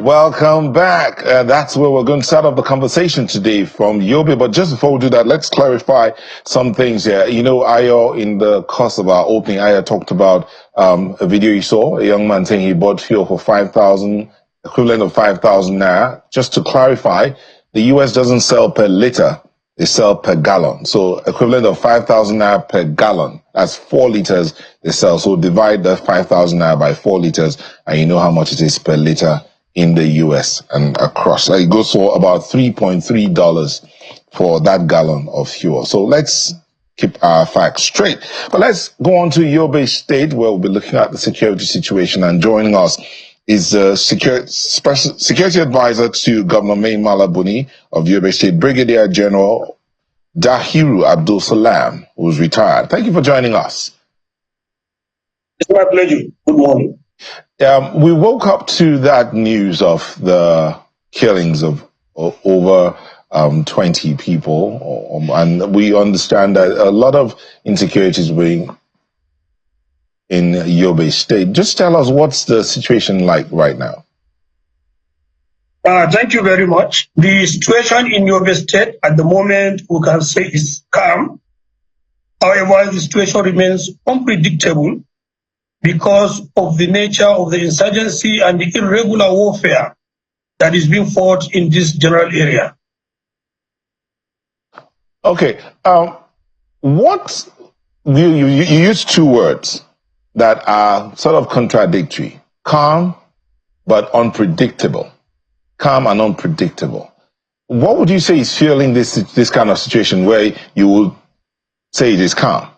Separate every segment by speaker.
Speaker 1: Welcome back. That's where we're going to start off the conversation today from Yobe. But just before we do that, let's clarify some things here. You know, Ayo, in the course of our opening, Ayo talked about a video you saw, a young man saying he bought fuel for 5,000, equivalent of 5,000 naira. Just to clarify, the US doesn't sell per liter, they sell per gallon. So equivalent of 5,000 naira per gallon. That's 4 liters they sell. So divide the 5,000 naira by 4 liters and you know how much it is per liter in the US and across. It goes for about $3.3 for that gallon of fuel. So let's keep our facts straight. But let's go on to Yobe State, where we'll be looking at the security situation. And joining us is security advisor to Governor Mai Mala Buni of Yobe State, Brigadier General Dahiru Abdul Salam, who's retired. Thank you for joining us.
Speaker 2: It's my pleasure. Good morning.
Speaker 1: We woke up to that news of the killings of over 20 people, and we understand that a lot of insecurities being in Yobe State. Just tell us, what's the situation like right now?
Speaker 2: Thank you very much. The situation in Yobe State at the moment, we can say, is calm. However, the situation remains unpredictable because of the nature of the insurgency and the irregular warfare that is being fought in this general area.
Speaker 1: Okay. What you use two words that are sort of contradictory: calm, but unpredictable. Calm and unpredictable. What would you say is fueling this kind of situation where you would say it is calm,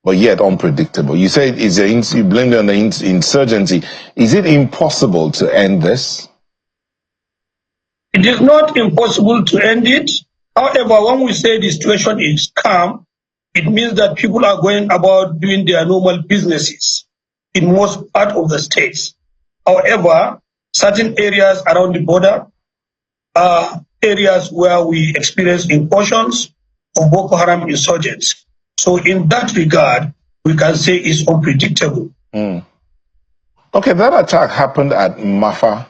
Speaker 1: but yet unpredictable? You say you blamed it on the insurgency. Is it impossible to end this?
Speaker 2: It is not impossible to end it. However, when we say the situation is calm, it means that people are going about doing their normal businesses in most part of the states. However, certain areas around the border are areas where we experience incursions of Boko Haram insurgents. So in that regard, we can say it's unpredictable.
Speaker 1: Okay, that attack happened at Mafa.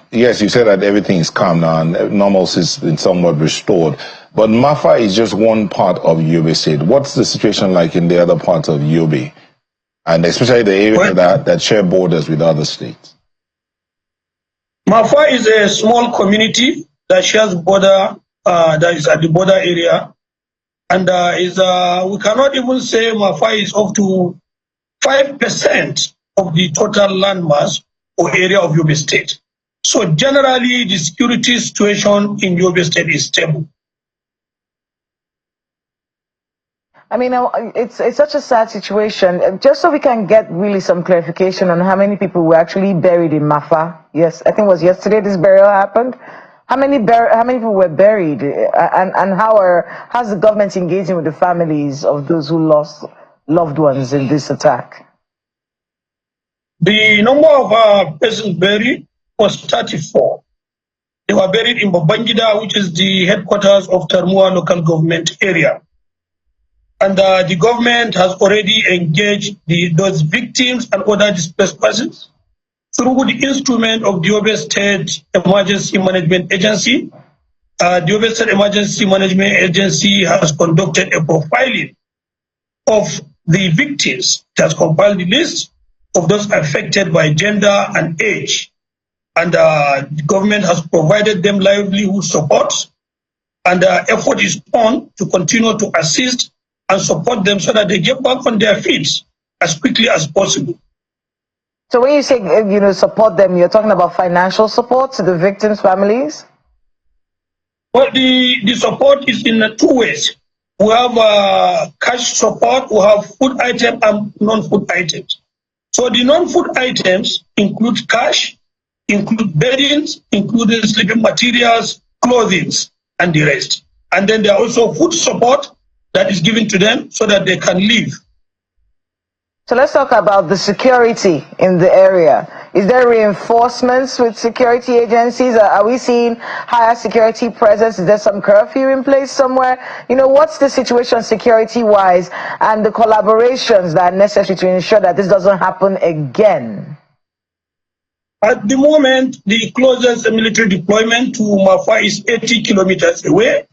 Speaker 1: Yes, you said that everything is calm now and normalcy has been somewhat restored. But Mafa is just one part of Yobe State. What's the situation like in the other parts of Yobe? And especially the area that share borders with other states?
Speaker 2: Mafa is a small community that shares border, that is at the border area. And we cannot even say Mafa is up to 5% of the total landmass or area of Yobe State. So generally, the security situation in Yobe State is stable.
Speaker 3: I mean, it's such a sad situation. Just so we can get really some clarification on how many people were actually buried in Mafa. Yes, I think it was yesterday this burial happened. How many people were buried, and how's the government engaging with the families of those who lost loved ones in this attack?
Speaker 2: The number of persons buried was 34. They were buried in Babangida, which is the headquarters of Tarmua local government area. And the government has already engaged those victims and other displaced persons through the instrument of the Yobe State Emergency Management Agency. The Yobe State Emergency Management Agency has conducted a profiling of the victims. It has compiled the list of those affected by gender and age. And the government has provided them livelihood support. And effort is on to continue to assist and support them so that they get back on their feet as quickly as possible.
Speaker 3: So when you say, support them, you're talking about financial support to the victims' families?
Speaker 2: Well, the support is in two ways. We have cash support, we have food items and non-food items. So the non-food items include cash, include beddings, including sleeping materials, clothing, and the rest. And then there are also food support that is given to them so that they can live.
Speaker 3: So let's talk about the security in the area. Is there reinforcements with security agencies? Are we seeing higher security presence? Is there some curfew in place somewhere? What's the situation security-wise and the collaborations that are necessary to ensure that this doesn't happen again?
Speaker 2: At the moment, the closest military deployment to Mafa is 80 kilometers away,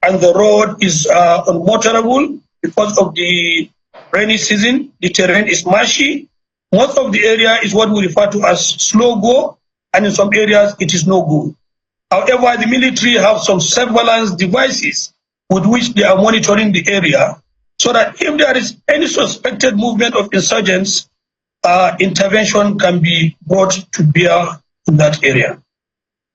Speaker 2: and the road is unmotorable because of the rainy season. The terrain is marshy. Most of the area is what we refer to as slow go, and in some areas it is no go. However, the military have some surveillance devices with which they are monitoring the area, so that if there is any suspected movement of insurgents, intervention can be brought to bear in that area.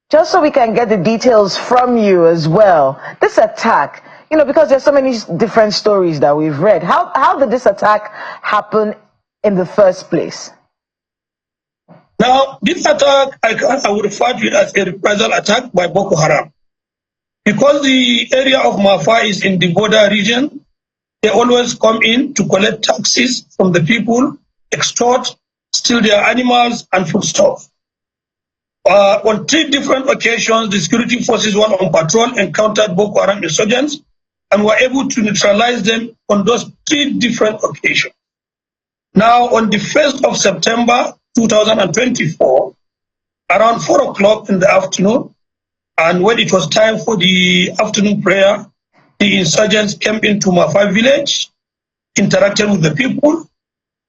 Speaker 3: Just so we can get the details from you as well, this attack, because there's so many different stories that we've read, how did this attack happen in the first place?
Speaker 2: Now, this attack, I would refer to it as a reprisal attack by Boko Haram. Because the area of Mafa is in the border region, they always come in to collect taxes from the people, extort, steal their animals and foodstuff. On 3 different occasions, the security forces were on patrol, encountered Boko Haram insurgents, and were able to neutralize them on those 3 different occasions. Now, on the 1st of September 2024, around 4 o'clock in the afternoon, and when it was time for the afternoon prayer, the insurgents came into Mafa village, interacted with the people,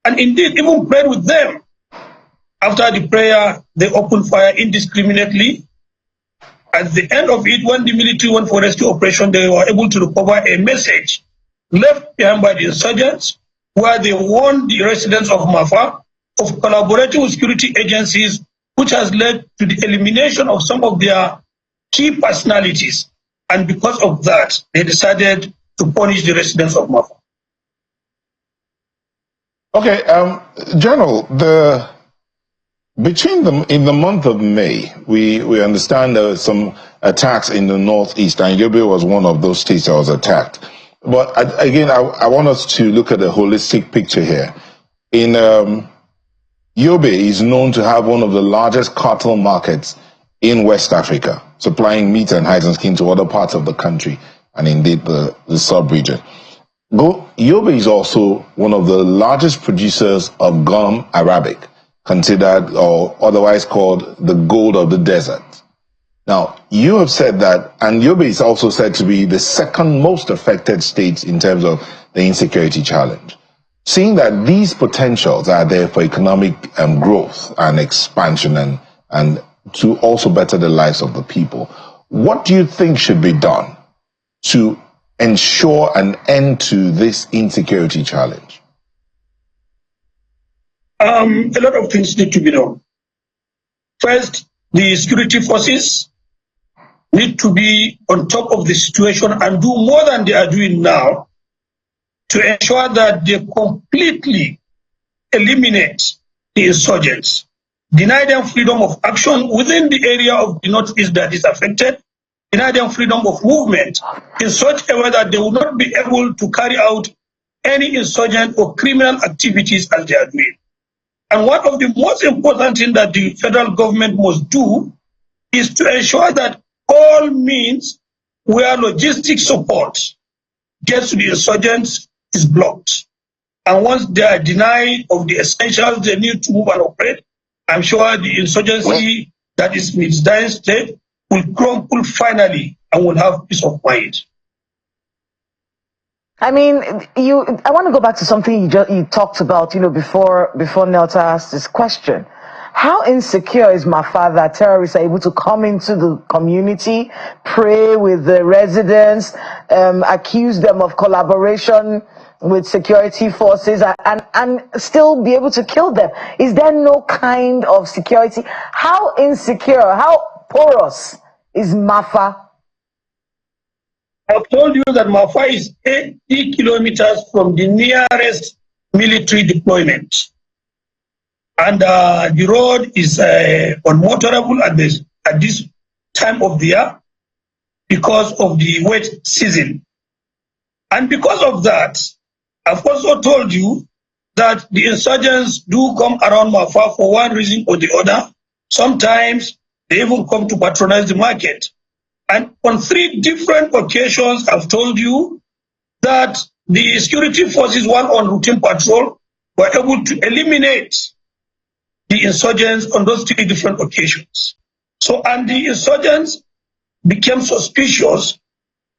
Speaker 2: and indeed even prayed with them. After the prayer, they opened fire indiscriminately. At the end of it, when the military went for rescue operation, they were able to recover a message left behind by the insurgents, where they warned the residents of Mafa of collaborating with security agencies, which has led to the elimination of some of their key personalities. And because of that, they decided to punish the residents of Mafa.
Speaker 1: Okay, General, in the month of May, we understand there were some attacks in the northeast, and Yobe was one of those states that was attacked. But again, I want us to look at the holistic picture here. In Yobe is known to have one of the largest cattle markets in West Africa, supplying meat and hides and skin to other parts of the country, and indeed the sub-region. Yobe is also one of the largest producers of gum arabic, considered or otherwise called the gold of the desert. Now, you have said that, and Yobe is also said to be the second most affected state in terms of the insecurity challenge. Seeing that these potentials are there for economic growth and expansion and to also better the lives of the people, what do you think should be done to ensure an end to this insecurity challenge?
Speaker 2: A lot of things need to be done. First, the security forces need to be on top of the situation and do more than they are doing now to ensure that they completely eliminate the insurgents, deny them freedom of action within the area of the northeast that is affected, deny them freedom of movement in such a way that they will not be able to carry out any insurgent or criminal activities as they are doing. And one of the most important things that the federal government must do is to ensure that all means where logistic support gets to the insurgents is blocked. And once they are denied of the essentials they need to move and operate, I'm sure the insurgency that is in its dying state will crumble finally and will have peace of mind.
Speaker 3: I mean, I want to go back to something you talked about, before Nelta asked this question. How insecure is Mafa that terrorists are able to come into the community, pray with the residents, accuse them of collaboration with security forces and still be able to kill them? Is there no kind of security? How insecure, how porous is Mafa?
Speaker 2: I've told you that Mafa is 80 kilometers from the nearest military deployment. And the road is unmotorable at this time of the year because of the wet season. And because of that, I've also told you that the insurgents do come around Mafa for one reason or the other. Sometimes they even come to patronize the market. And on 3 different occasions, I've told you that the security forces, while on routine patrol, were able to eliminate the insurgents on those 3 different occasions. So, and the insurgents became suspicious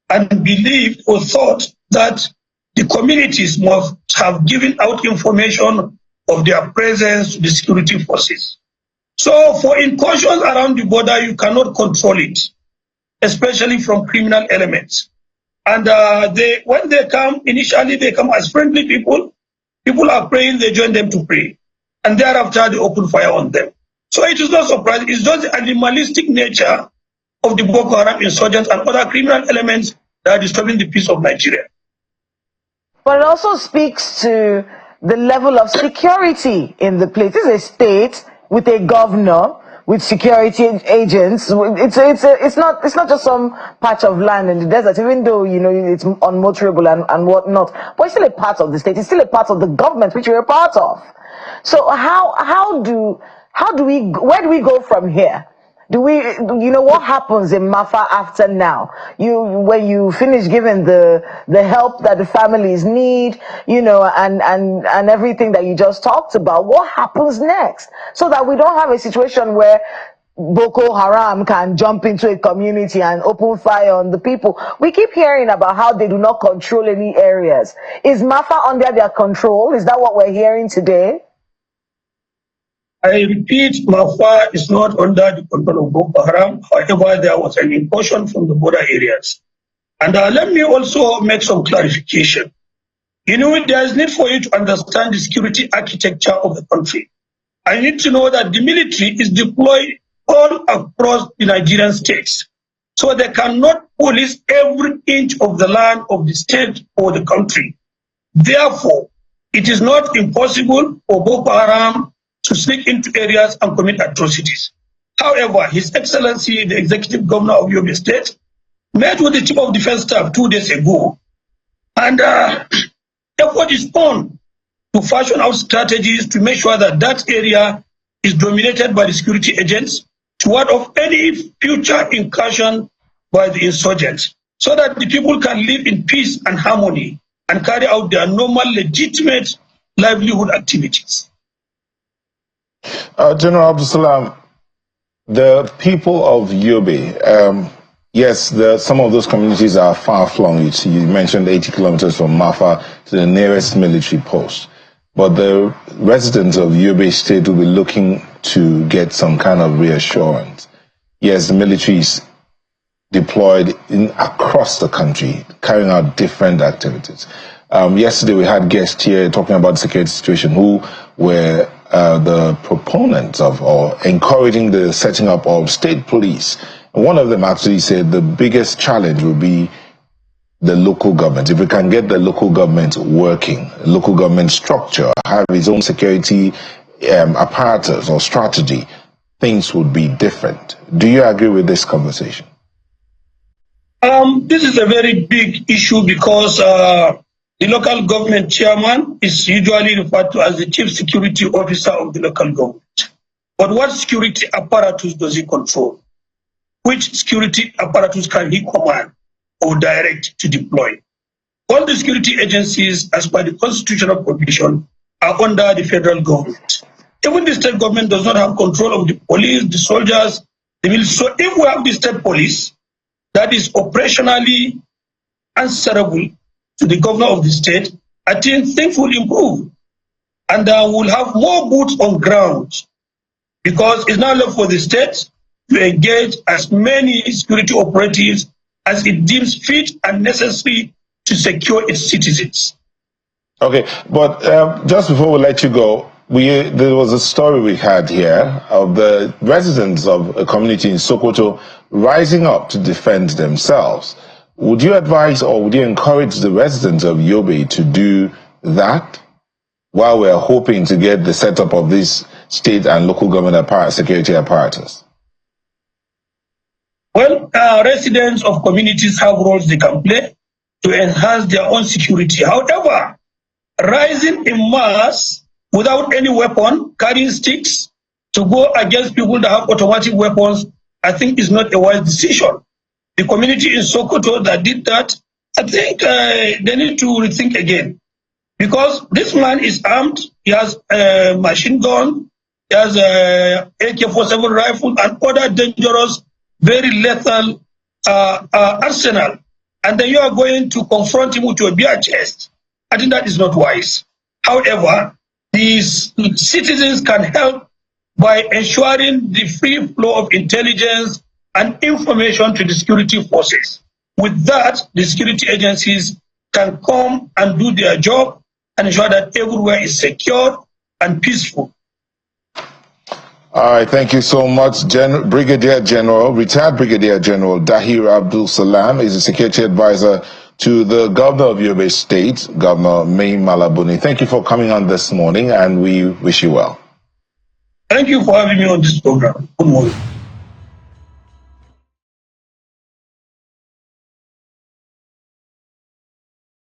Speaker 2: and believed or thought that the communities must have given out information of their presence to the security forces. So for incursions around the border, you cannot control it, especially from criminal elements. And when they come, initially they come as friendly people. People are praying, they join them to pray. And thereafter they open fire on them. So it is not surprising. It's just the animalistic nature of the Boko Haram insurgents and other criminal elements that are disturbing the peace of Nigeria.
Speaker 3: But it also speaks to the level of security in the place. This is a state with a governor, with security agents. It's not just some patch of land in the desert, even though it's unmotorable and whatnot. But it's still a part of the state. It's still a part of the government which we're a part of. So where do we go from here? Do we, what happens in Mafa after now? When you finish giving the help that the families need, and everything that you just talked about, what happens next? So that we don't have a situation where Boko Haram can jump into a community and open fire on the people. We keep hearing about how they do not control any areas. Is Mafa under their control? Is that what we're hearing today?
Speaker 2: I repeat, Mafa is not under the control of Boko Haram. However, there was an incursion from the border areas. And let me also make some clarification. There is need for you to understand the security architecture of the country. I need to know that the military is deployed all across the Nigerian states. So they cannot police every inch of the land of the state or the country. Therefore, it is not impossible for Boko Haram to sneak into areas and commit atrocities. However, His Excellency, the Executive Governor of Yobe State, met with the Chief of Defense Staff 2 days ago, and effort is on to fashion out strategies to make sure that that area is dominated by the security agents to ward off any future incursion by the insurgents, so that the people can live in peace and harmony and carry out their normal, legitimate livelihood activities.
Speaker 1: General Abdulsalam, the people of Yobe, yes, some of those communities are far-flung. You mentioned 80 kilometers from Mafa to the nearest military post. But the residents of Yobe State will be looking to get some kind of reassurance. Yes, the military is deployed across the country, carrying out different activities. Yesterday we had guests here talking about the security situation who were the proponents of or encouraging the setting up of state police. And one of them actually said the biggest challenge will be the local government. If we can get the local government working, local government structure, have its own security apparatus or strategy, things would be different. Do you agree with this conversation?
Speaker 2: This is a very big issue because the local government chairman is usually referred to as the chief security officer of the local government. But what security apparatus does he control? Which security apparatus can he command or direct to deploy? All the security agencies, as per the constitutional provision, are under the federal government. Even the state government does not have control of the police, the soldiers, the military. So if we have the state police that is operationally answerable to the governor of the state, I think things will improve. And we'll have more boots on ground, because it's now left for the state to engage as many security operatives as it deems fit and necessary to secure its citizens.
Speaker 1: Okay, but just before we let you go, there was a story we had here of the residents of a community in Sokoto rising up to defend themselves. Would you advise or would you encourage the residents of Yobe to do that while we're hoping to get the setup of this state and local government security apparatus?
Speaker 2: Well, residents of communities have roles they can play to enhance their own security. However, rising in mass without any weapon, carrying sticks to go against people that have automatic weapons, I think is not a wise decision. The community in Sokoto that did that, I think they need to rethink again. Because this man is armed, he has a machine gun, he has a AK-47 rifle and other dangerous, very lethal arsenal. And then you are going to confront him with your bare chest. I think that is not wise. However, these citizens can help by ensuring the free flow of intelligence and information to the security forces. With that, the security agencies can come and do their job and ensure that everywhere is secure and peaceful.
Speaker 1: All right, thank you so much, Brigadier General, retired Brigadier General Dahir Abdul Salam is the security advisor to the Governor of Yobe State, Governor May Malabuni. Thank you for coming on this morning, and we wish you well.
Speaker 2: Thank you for having me on this program. Good morning.